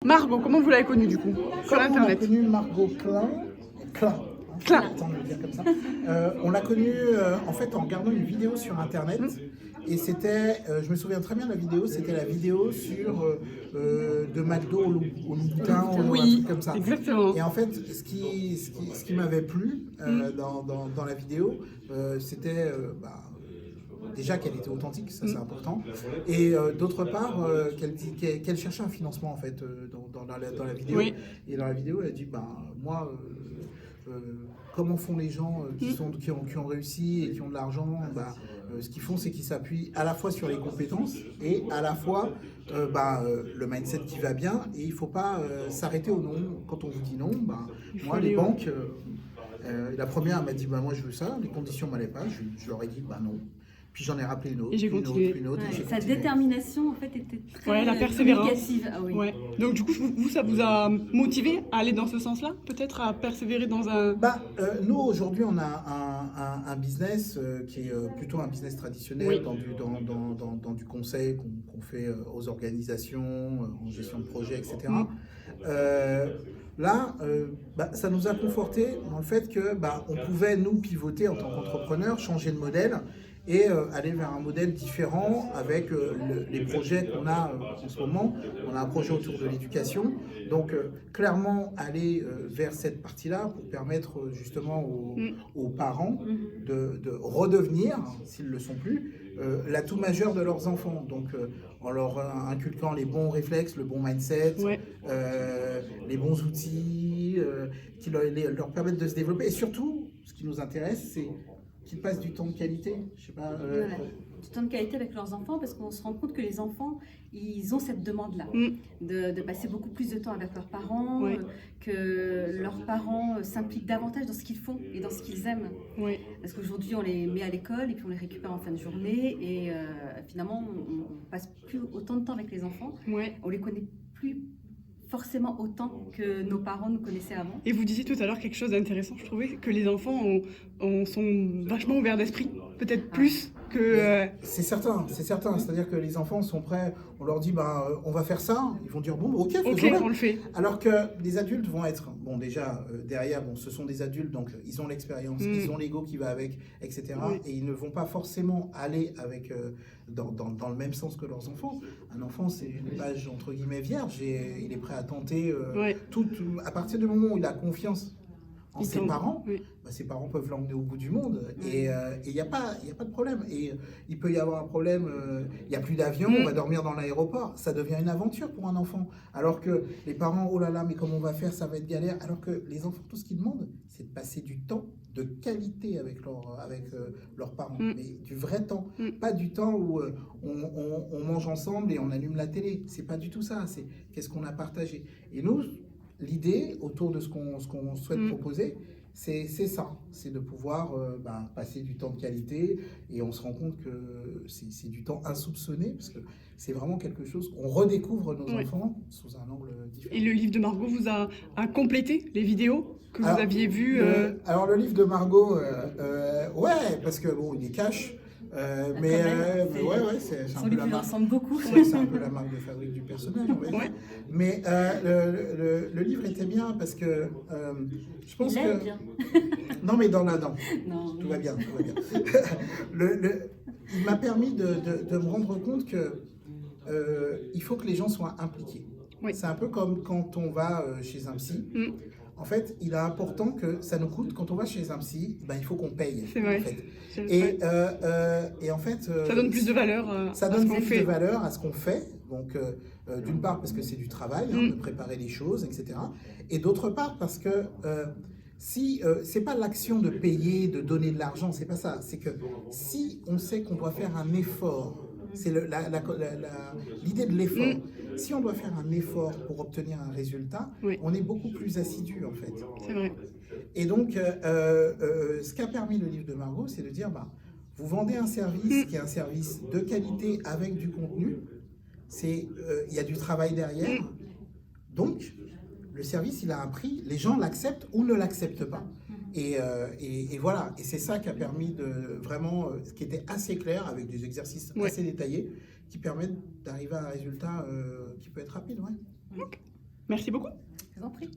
Margot, comment vous l'avez connue du coup? Sur On a Internet. connu Margot Klein. Klein. Attends de le dire comme ça. On l'a connue en fait en regardant une vidéo sur Internet. Et c'était, je me souviens très bien de la vidéo, c'était la vidéo sur de McDo au Louboutin ou un truc comme ça. Exactement. Et en fait, ce qui m'avait plu dans la vidéo, c'était déjà qu'elle était authentique, ça c'est important, et d'autre part qu'elle cherchait un financement en fait dans la vidéo. Oui. Et dans la vidéo, elle dit moi, comment font les gens qui ont réussi et qui ont de l'argent, ce qu'ils font, c'est qu'ils s'appuient à la fois sur les compétences et à la fois le mindset qui va bien. Et il ne faut pas s'arrêter au non. Quand on vous dit non, moi, les banques, la première m'a dit moi je veux ça, les conditions ne m'allaient pas, je leur ai dit non. Puis j'en ai rappelé une autre, Et j'ai continué. une autre. Ouais, sa détermination en fait était très la persévérance. communicative. Ah oui. Ouais. Donc du coup, vous, ça vous a motivé à aller dans ce sens-là, peut-être à persévérer dans un... Nous, aujourd'hui, on a un business qui est plutôt un business traditionnel dans du conseil qu'on fait aux organisations, en gestion de projet, etc. Ça nous a conforté dans le fait que on pouvait, nous, pivoter en tant qu'entrepreneurs, changer de modèle et aller vers un modèle différent avec les projets qu'on a en ce moment. On a un projet autour de l'éducation, donc clairement aller vers cette partie-là pour permettre justement aux parents de redevenir, s'ils ne le sont plus, l'atout majeur de leurs enfants. Donc en leur inculquant les bons réflexes, le bon mindset, les bons outils qui leur permettent de se développer. Et surtout, ce qui nous intéresse, c'est qu'ils passent du temps de qualité. Je sais pas. Du temps de qualité avec leurs enfants, parce qu'on se rend compte que les enfants, ils ont cette demande-là, de passer beaucoup plus de temps avec leurs parents, que leurs parents s'impliquent davantage dans ce qu'ils font et dans ce qu'ils aiment. Parce qu'aujourd'hui, on les met à l'école et puis on les récupère en fin de journée et finalement, on passe plus autant de temps avec les enfants. On les connaît plus forcément autant que nos parents nous connaissaient avant. Et vous disiez tout à l'heure quelque chose d'intéressant, je trouvais que les enfants sont vachement ouverts d'esprit, peut-être plus que... C'est certain, c'est-à-dire que les enfants sont prêts, on leur dit on va faire ça, ils vont dire ok, on le fait. Alors que les adultes vont être, déjà derrière, ce sont des adultes, donc ils ont l'expérience, ils ont l'ego qui va avec, etc. Et ils ne vont pas forcément aller avec dans le même sens que leurs enfants. Un enfant, c'est une page entre guillemets vierge et il est prêt à tenter tout. À partir du moment où il a confiance en ses parents, ses parents peuvent l'emmener au bout du monde et il n'y a pas de problème. Et il peut y avoir un problème, il n'y a plus d'avion, on va dormir dans l'aéroport, ça devient une aventure pour un enfant. Alors que les parents, oh là là, mais comment on va faire, ça va être galère. Alors que les enfants, tout ce qu'ils demandent, c'est de passer du temps de qualité avec leurs parents, mais du vrai temps, pas du temps où on mange ensemble et on allume la télé. C'est pas du tout ça, c'est qu'est-ce qu'on a partagé. Et nous, l'idée autour de ce qu'on souhaite proposer, c'est ça, c'est de pouvoir passer du temps de qualité et on se rend compte que c'est du temps insoupçonné parce que c'est vraiment quelque chose qu'on redécouvre nos enfants sous un angle différent. Et le livre de Margot vous a complété les vidéos que vous aviez vues Alors le livre de Margot, parce que il est cash. C'est un peu la marque. Beaucoup. C'est un peu la marque de fabrique du personnage. Mais le livre était bien parce que je pense que bien. Non, mais dans tout va bien. Il m'a permis de me rendre compte que il faut que les gens soient impliqués. C'est un peu comme quand on va chez un psy. En fait, il est important que ça nous coûte. Quand on va chez un psy, il faut qu'on paye. C'est vrai. En fait. Et en fait... ça donne plus de valeur ça donne plus de valeur à ce qu'on fait. Donc, d'une part, parce que c'est du travail, de préparer les choses, etc. Et d'autre part, parce que c'est pas l'action de payer, de donner de l'argent, c'est pas ça. C'est que si on sait qu'on doit faire un effort, c'est l'idée de l'effort. Si on doit faire un effort pour obtenir un résultat, on est beaucoup plus assidu en fait. C'est vrai. Et donc, ce qu'a permis le livre de Margot, c'est de dire, vous vendez un service qui est un service de qualité avec du contenu, il y a du travail derrière, donc le service il a un prix, les gens l'acceptent ou ne l'acceptent pas. Et voilà, et c'est ça qui a permis de vraiment, ce qui était assez clair avec des exercices assez détaillés, qui permettent d'arriver à un résultat qui peut être rapide. Okay. Merci beaucoup. Je vous en prie.